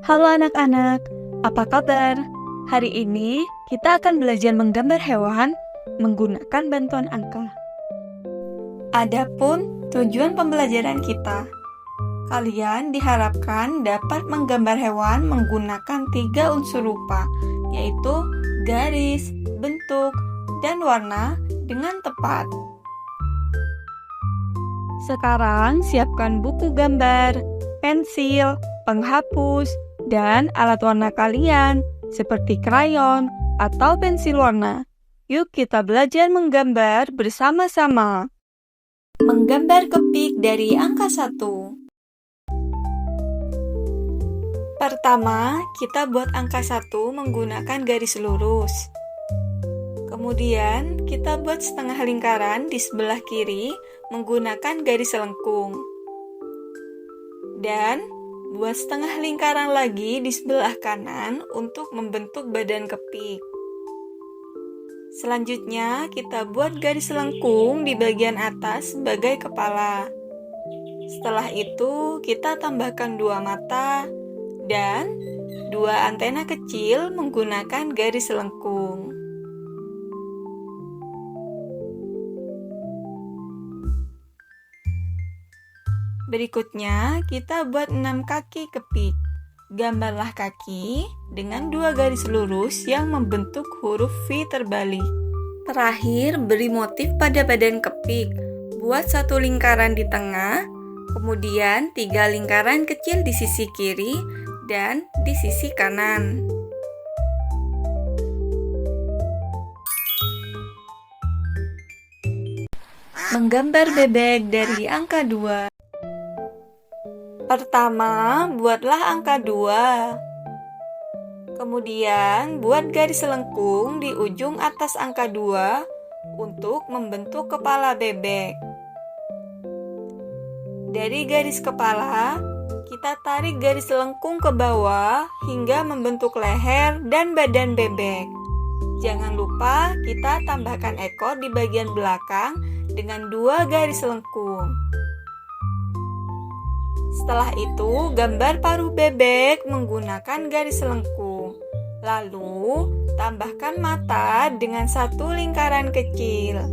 Halo anak-anak, apa kabar? Hari ini kita akan belajar menggambar hewan menggunakan bantuan angka. Adapun tujuan pembelajaran kita, kalian diharapkan dapat menggambar hewan menggunakan 3 unsur rupa, yaitu garis, bentuk, dan warna dengan tepat. Sekarang siapkan buku gambar, pensil, penghapus, dan alat warna kalian seperti krayon atau pensil warna. Yuk kita belajar menggambar bersama-sama. Menggambar kepik dari angka 1. Pertama, kita buat angka 1 menggunakan garis lurus. Kemudian, kita buat setengah lingkaran di sebelah kiri menggunakan garis lengkung. Dan buat setengah lingkaran lagi di sebelah kanan untuk membentuk badan kepik. Selanjutnya, kita buat garis lengkung di bagian atas sebagai kepala. Setelah itu, kita tambahkan 2 mata dan 2 antena kecil menggunakan garis lengkung. Berikutnya, kita buat 6 kaki kepik. Gambarlah kaki dengan 2 garis lurus yang membentuk huruf V terbalik. Terakhir, beri motif pada badan kepik. Buat 1 lingkaran di tengah, kemudian 3 lingkaran kecil di sisi kiri dan di sisi kanan. Menggambar bebek dari angka 2. Pertama, buatlah angka 2. Kemudian, buat garis lengkung di ujung atas angka 2 untuk membentuk kepala bebek. Dari garis kepala, kita tarik garis lengkung ke bawah hingga membentuk leher dan badan bebek. Jangan lupa kita tambahkan ekor di bagian belakang dengan 2 garis lengkung. Setelah itu, gambar paruh bebek menggunakan garis lengkung. Lalu, tambahkan mata dengan 1 lingkaran kecil.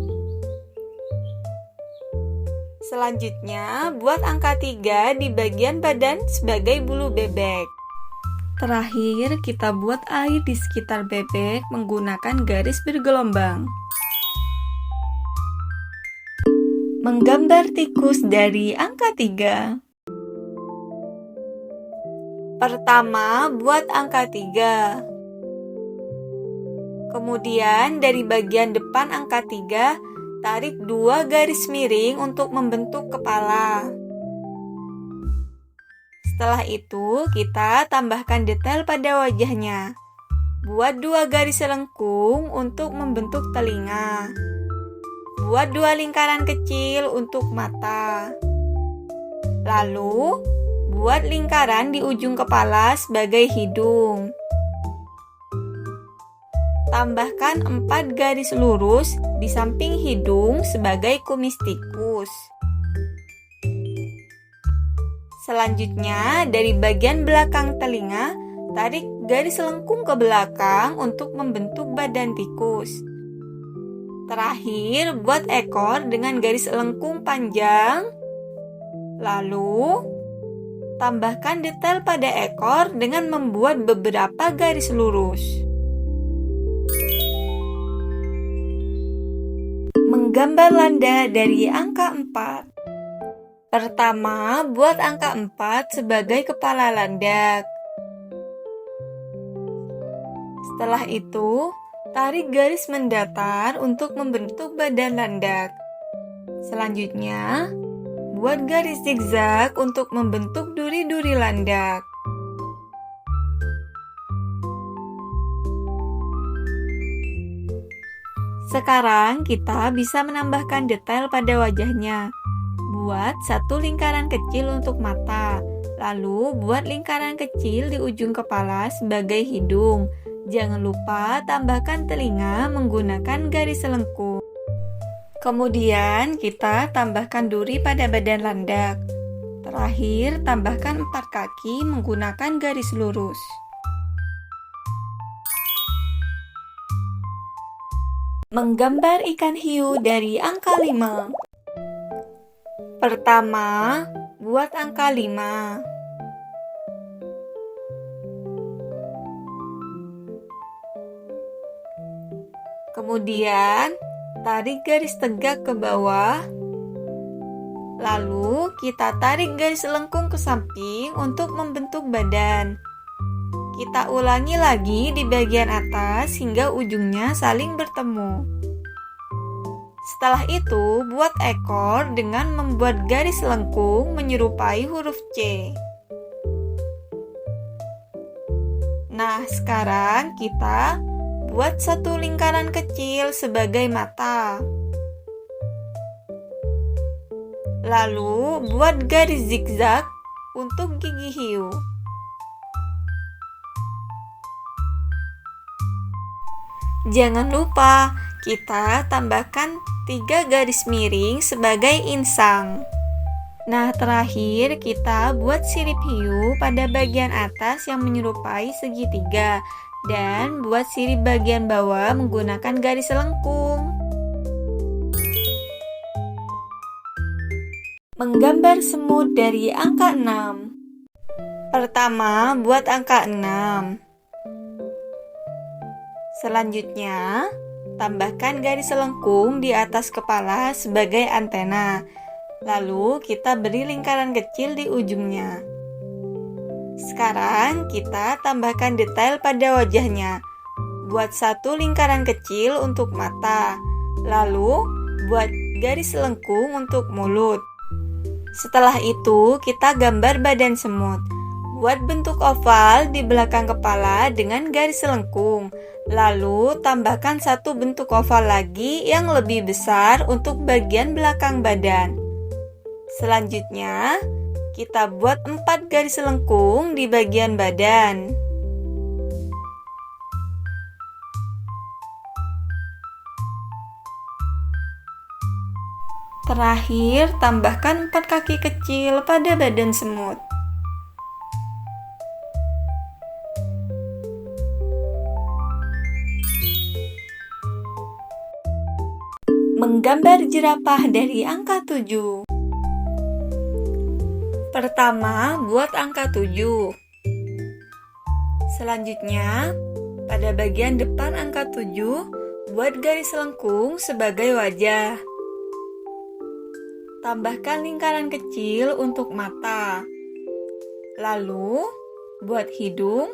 Selanjutnya, buat angka 3 di bagian badan sebagai bulu bebek. Terakhir, kita buat air di sekitar bebek menggunakan garis bergelombang. Menggambar tikus dari angka 3. Pertama, buat angka 3. Kemudian dari bagian depan angka 3, tarik 2 garis miring untuk membentuk kepala. Setelah itu, kita tambahkan detail pada wajahnya. Buat 2 garis lengkung untuk membentuk telinga. Buat 2 lingkaran kecil untuk mata. Lalu, buat lingkaran di ujung kepala sebagai hidung. Tambahkan 4 garis lurus di samping hidung sebagai kumis tikus. Selanjutnya, dari bagian belakang telinga, tarik garis lengkung ke belakang untuk membentuk badan tikus. Terakhir, buat ekor dengan garis lengkung panjang. Lalu, tambahkan detail pada ekor dengan membuat beberapa garis lurus. Menggambar landa dari angka 4. Pertama, buat angka 4 sebagai kepala landak. Setelah itu, tarik garis mendatar untuk membentuk badan landak. Selanjutnya, buat garis zigzag untuk membentuk duri-duri landak. Sekarang kita bisa menambahkan detail pada wajahnya. Buat 1 lingkaran kecil untuk mata, lalu buat lingkaran kecil di ujung kepala sebagai hidung. Jangan lupa tambahkan telinga menggunakan garis lengkung. Kemudian kita tambahkan duri pada badan landak. Terakhir, tambahkan 4 kaki menggunakan garis lurus. Menggambar ikan hiu dari angka 5. Pertama, buat angka 5. Kemudian, tarik garis tegak ke bawah. Lalu, kita tarik garis lengkung ke samping untuk membentuk badan. Kita ulangi lagi di bagian atas hingga ujungnya saling bertemu. Setelah itu, buat ekor dengan membuat garis lengkung menyerupai huruf C. Nah, sekarang kita buat satu lingkaran kecil sebagai mata. Lalu, buat garis zigzag untuk gigi hiu. Jangan lupa, kita tambahkan 3 garis miring sebagai insang. Nah, terakhir kita buat sirip hiu pada bagian atas yang menyerupai segitiga dan buat sirip bagian bawah menggunakan garis lengkung. Menggambar semut dari angka 6. Pertama, buat angka 6. Selanjutnya, tambahkan garis lengkung di atas kepala sebagai antena. Lalu, kita beri lingkaran kecil di ujungnya. Sekarang, kita tambahkan detail pada wajahnya. Buat satu lingkaran kecil untuk mata. Lalu, buat garis lengkung untuk mulut. Setelah itu, kita gambar badan semut. Buat bentuk oval di belakang kepala dengan garis lengkung. Lalu, tambahkan satu bentuk oval lagi yang lebih besar untuk bagian belakang badan. Selanjutnya, kita buat 4 garis lengkung di bagian badan. Terakhir, tambahkan 4 kaki kecil pada badan semut. Menggambar jerapah dari angka 7. Pertama, buat angka 7. Selanjutnya, pada bagian depan angka 7, buat garis lengkung sebagai wajah. Tambahkan lingkaran kecil untuk mata. Lalu, buat hidung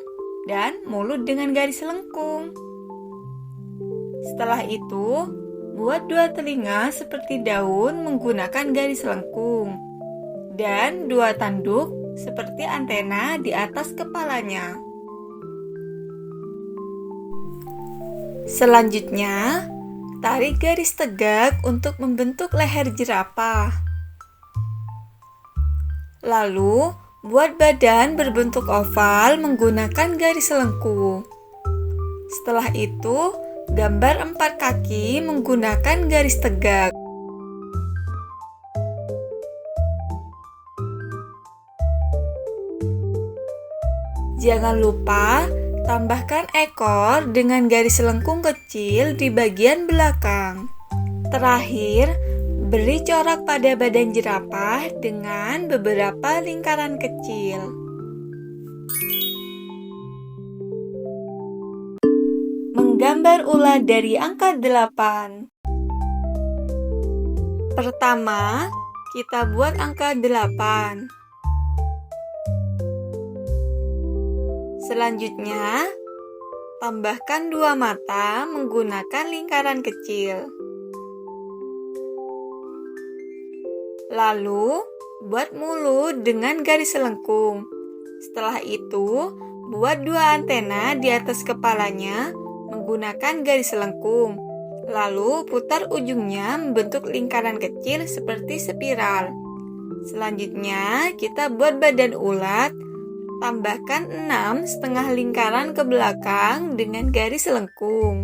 dan mulut dengan garis lengkung. Setelah itu, buat 2 telinga seperti daun menggunakan garis lengkung. Dan 2 tanduk seperti antena di atas kepalanya. Selanjutnya, tarik garis tegak untuk membentuk leher jerapah. Lalu, buat badan berbentuk oval menggunakan garis lengkung. Setelah itu, gambar 4 kaki menggunakan garis tegak. Jangan lupa tambahkan ekor dengan garis lengkung kecil di bagian belakang. Terakhir, beri corak pada badan jerapah dengan beberapa lingkaran kecil. Menggambar ulat dari angka 8. Pertama, kita buat angka 8. Selanjutnya, tambahkan 2 mata menggunakan lingkaran kecil. Lalu, buat mulut dengan garis lengkung. Setelah itu, buat 2 antena di atas kepalanya menggunakan garis lengkung. Lalu, putar ujungnya membentuk lingkaran kecil seperti spiral. Selanjutnya, kita buat badan ulat. Tambahkan 6 setengah lingkaran ke belakang dengan garis lengkung.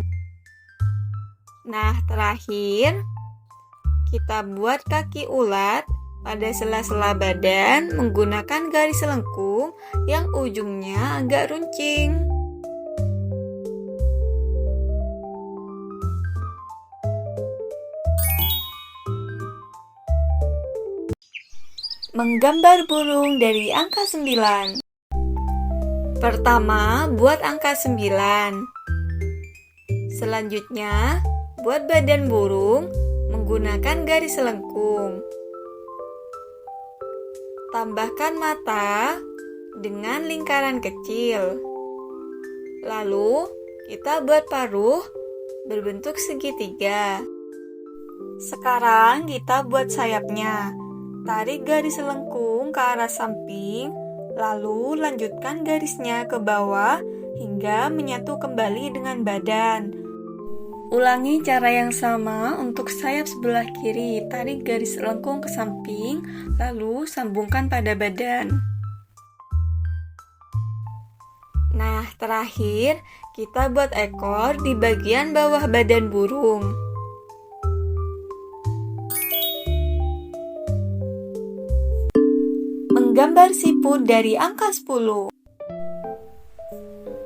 Nah, terakhir kita buat kaki ulat pada sela-sela badan menggunakan garis lengkung yang ujungnya agak runcing. Menggambar burung dari angka 9. Pertama, buat angka 9. Selanjutnya, buat badan burung menggunakan garis lengkung. Tambahkan mata dengan lingkaran kecil. Lalu, kita buat paruh berbentuk segitiga. Sekarang kita buat sayapnya. Tarik garis lengkung ke arah samping, lalu lanjutkan garisnya ke bawah hingga menyatu kembali dengan badan. Ulangi cara yang sama untuk sayap sebelah kiri. Tarik garis lengkung ke samping, lalu sambungkan pada badan. Nah, terakhir kita buat ekor di bagian bawah badan burung. Menggambar siput dari angka 10.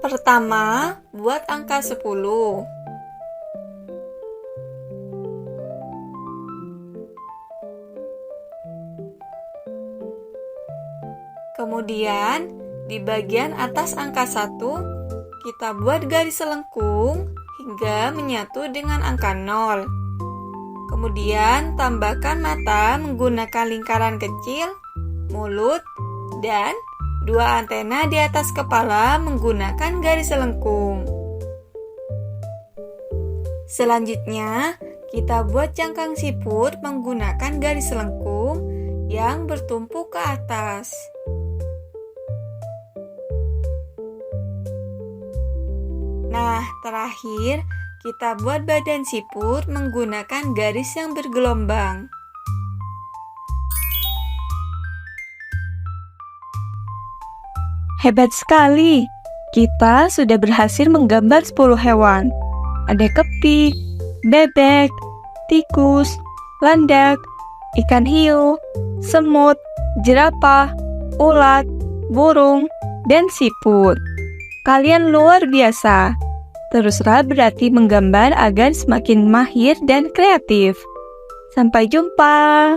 Pertama, buat angka 10. Kemudian, di bagian atas angka 1, kita buat garis lengkung hingga menyatu dengan angka 0. Kemudian, tambahkan mata menggunakan lingkaran kecil, mulut, dan 2 antena di atas kepala menggunakan garis lengkung. Selanjutnya, kita buat cangkang siput menggunakan garis lengkung yang bertumpuk ke atas. Nah, terakhir, kita buat badan siput menggunakan garis yang bergelombang. Hebat sekali! Kita sudah berhasil menggambar 10 hewan. Ada kepik, bebek, tikus, landak, ikan hiu, semut, jerapah, ulat, burung, dan siput. Kalian luar biasa. Teruslah berlatih menggambar agar semakin mahir dan kreatif. Sampai jumpa!